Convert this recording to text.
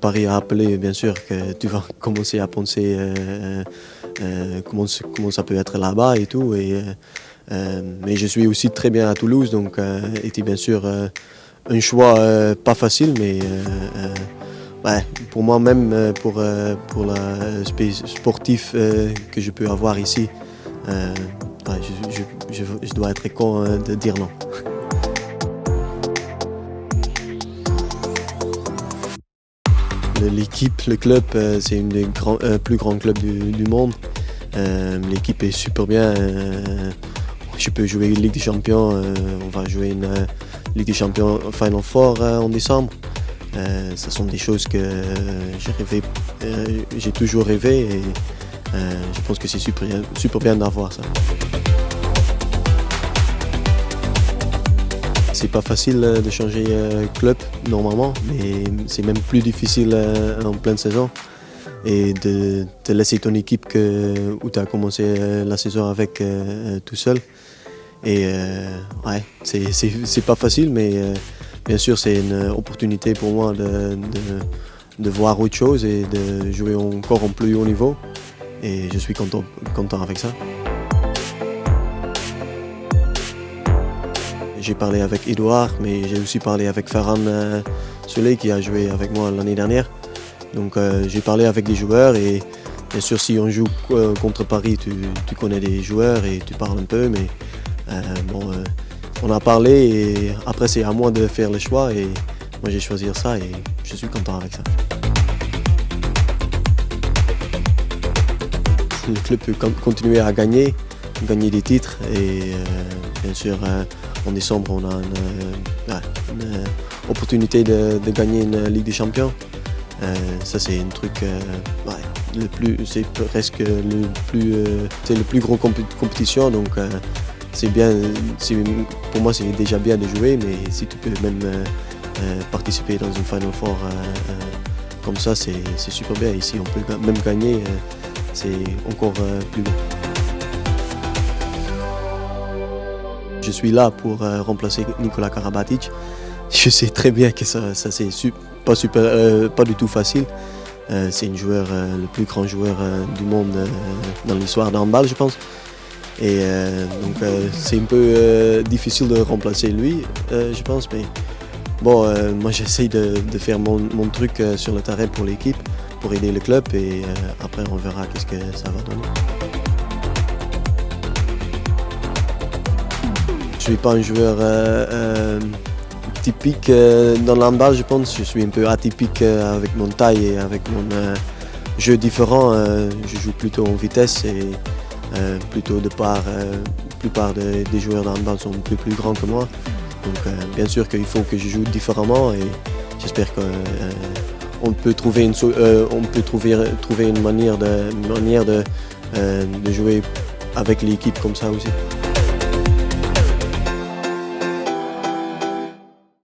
Paris a appelé, bien sûr, que tu vas commencer à penser comment ça peut être là-bas et tout. Mais je suis aussi très bien à Toulouse, donc c'était bien sûr un choix pas facile, mais ouais, pour moi même, pour l'aspect sportif que je peux avoir ici, ouais, je dois être con de dire non. L'équipe, le club, c'est une des plus grands clubs du monde. L'équipe est super bien. Je peux jouer Ligue des Champions. On va jouer une Ligue des Champions Final Four en décembre. Ce sont des choses que j'ai toujours rêvé et je pense que c'est super bien d'avoir ça. C'est pas facile de changer club normalement, mais c'est même plus difficile en pleine saison. Et de te laisser ton équipe où tu as commencé la saison avec tout seul. Et ouais, c'est pas facile, mais bien sûr c'est une opportunité pour moi de voir autre chose et de jouer encore en plus haut niveau. Et je suis content avec ça. J'ai parlé avec Edouard, mais j'ai aussi parlé avec Ferran Soleil qui a joué avec moi l'année dernière. Donc j'ai parlé avec des joueurs et bien sûr si on joue contre Paris, tu connais des joueurs et tu parles un peu, mais on a parlé et après c'est à moi de faire le choix et moi j'ai choisi ça et je suis content avec ça. Le club peut continuer à gagner des titres et bien sûr en décembre on a une opportunité de gagner une Ligue des Champions. Ça c'est un truc, c'est presque c'est le plus gros compétition, donc c'est bien. Pour moi c'est déjà bien de jouer, mais si tu peux même participer dans une Final Four comme ça, c'est super bien. Ici on peut même gagner, c'est encore plus bon. Je suis là pour remplacer Nikola Karabatic. Je sais très bien que ça c'est pas du tout facile. C'est le plus grand joueur du monde dans l'histoire d'handball, je pense. Et donc c'est un peu difficile de remplacer lui, je pense. Mais bon, moi j'essaie de faire mon truc sur le terrain pour l'équipe, pour aider le club. Et après on verra qu'est-ce que ça va donner. Je ne suis pas un joueur typique dans l'handball, je pense. Je suis un peu atypique avec mon taille et avec mon jeu différent. Je joue plutôt en vitesse et plutôt la plupart des joueurs d'handball sont un peu plus grands que moi. Donc bien sûr qu'il faut que je joue différemment et j'espère qu'on peut trouver une manière de jouer avec l'équipe comme ça aussi.